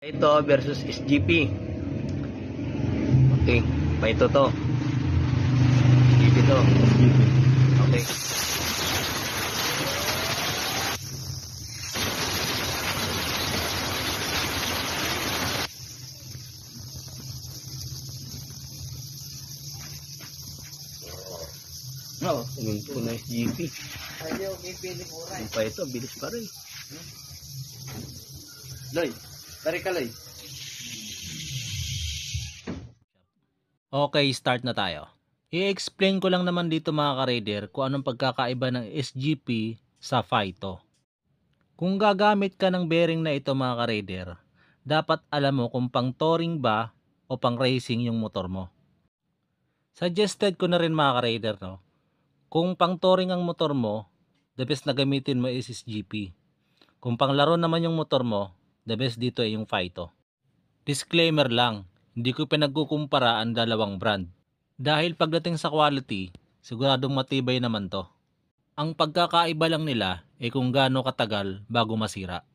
Ito versus SGP. Okay, pa ito to. SGP to. Okay. Oo, ito na SGP. Yung pa ito, bilis pa rin. Loy, tari ka Loy. Okay, start na tayo. I-explain ko lang naman dito mga ka-raider kung anong pagkakaiba ng SGP sa FITO. Kung gagamit ka ng bearing na ito mga ka-raider, dapat alam mo kung pang touring ba o pang racing yung motor mo. Suggested ko na rin mga ka-raider, no? Kung pang touring ang motor mo, the best na gamitin mo is SGP. Kung pang laro naman yung motor mo, the best dito ay yung FITO. Disclaimer lang, hindi ko pinagkukumpara ang dalawang brand. Dahil pagdating sa quality, siguradong matibay naman to. Ang pagkakaiba lang nila ay kung gaano katagal bago masira.